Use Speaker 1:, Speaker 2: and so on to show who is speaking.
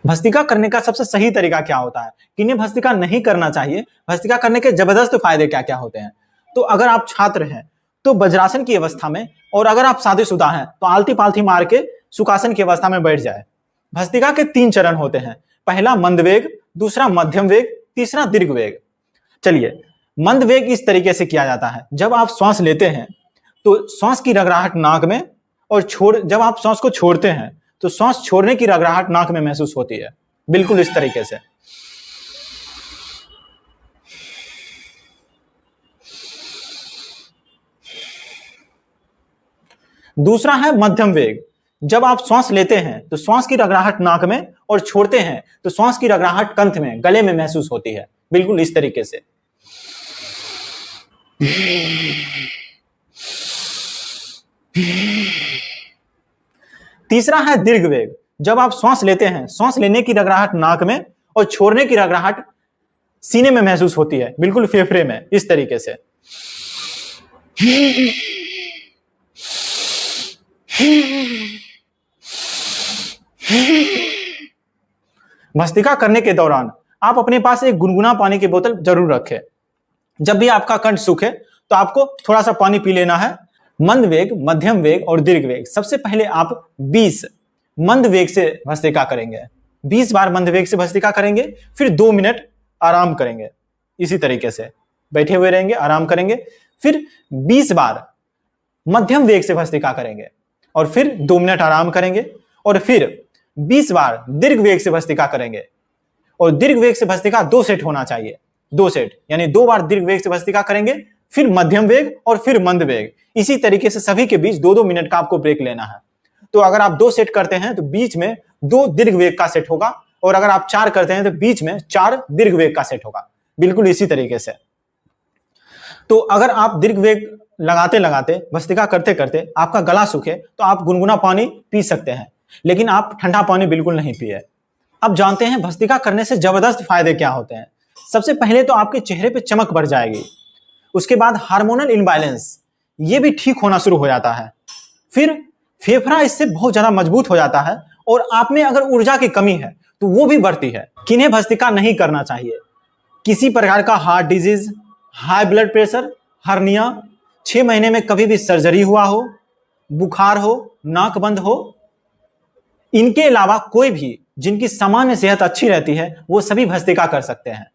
Speaker 1: भस्त्रिका करने का सबसे सही तरीका क्या होता है, किन्हें भस्त्रिका नहीं करना चाहिए, भस्त्रिका करने के जबरदस्त फायदे क्या क्या होते हैं। तो अगर आप छात्र हैं तो वज्रासन की अवस्था में, और अगर आप शादीशुदा हैं तो आलती पालथी मार के सुखासन की अवस्था में बैठ जाए। भस्त्रिका के 3 चरण होते हैं, पहला मंद वेग, दूसरा मध्यम वेग, तीसरा दीर्घ वेग। चलिए, मंद वेग इस तरीके से किया जाता है, जब आप श्वास लेते हैं तो श्वास की रगड़ाहट नाक में, और जब आप श्वास को छोड़ते हैं तो श्वास छोड़ने की रगड़ाहट नाक में महसूस होती है, बिल्कुल इस तरीके से। दूसरा है मध्यम वेग, जब आप श्वास लेते हैं तो श्वास की रगड़ाहट नाक में, और छोड़ते हैं तो श्वास की रगड़ाहट कंठ में, गले में महसूस होती है, बिल्कुल इस तरीके से। तीसरा है दीर्घ वेग, जब आप श्वास लेते हैं, श्वास लेने की रगड़ाहट नाक में और छोड़ने की रगड़ाहट सीने में महसूस होती है, बिल्कुल फेफड़े में, इस तरीके से। भस्त्रिका करने के दौरान आप अपने पास एक गुनगुना पानी की बोतल जरूर रखें। जब भी आपका कंठ सूखे तो आपको थोड़ा सा पानी पी लेना है। मंद वेग, मध्यम वेग और दीर्घ वेग। सबसे पहले आप 20 मंद वेग से भस्त्रिका करेंगे, 20 बार मंद वेग से भस्त्रिका करेंगे, फिर 2 मिनट आराम करेंगे, इसी तरीके से बैठे हुए रहेंगे, आराम करेंगे, फिर 20 बार मध्यम वेग से भस्त्रिका करेंगे और फिर 2 मिनट आराम करेंगे, और फिर 20 बार दीर्घ वेग से भस्त्रिका करेंगे। और दीर्घ वेग से भस्त्रिका 2 सेट होना चाहिए, 2 सेट, यानी 2 बार दीर्घ वेग से भस्त्रिका करेंगे, फिर मध्यम वेग और फिर मंद वेग। इसी तरीके से सभी के बीच 2-2 मिनट का आपको ब्रेक लेना है। तो अगर आप 2 सेट करते हैं तो बीच में 2 दीर्घ वेग का सेट होगा, और अगर आप 4 करते हैं तो बीच में 4 दीर्घ वेग का सेट होगा, बिल्कुल इसी तरीके से। तो अगर आप दीर्घ वेग लगाते लगाते, भस्त्रिका करते करते आपका गला सूखे तो आप गुनगुना पानी पी सकते हैं, लेकिन आप ठंडा पानी बिल्कुल नहीं पिए। अब जानते हैं भस्त्रिका करने से जबरदस्त फायदे क्या होते हैं। सबसे पहले तो आपके चेहरे पे चमक बढ़ जाएगी, उसके बाद हार्मोनल इनबैलेंस ये भी ठीक होना शुरू हो जाता है, फिर फेफड़ा इससे बहुत ज्यादा मजबूत हो जाता है, और आप में अगर ऊर्जा की कमी है तो वो भी बढ़ती है। किन्हें भस्त्रिका नहीं करना चाहिए? किसी प्रकार का heart disease, high blood pressure, hernia, 6 महीने में कभी भी सर्जरी हुआ हो, बुखार हो, नाक बंद हो, इनके अलावा कोई भी जिनकी सामान्य सेहत अच्छी रहती है वो सभी भस्त्रिका कर सकते हैं।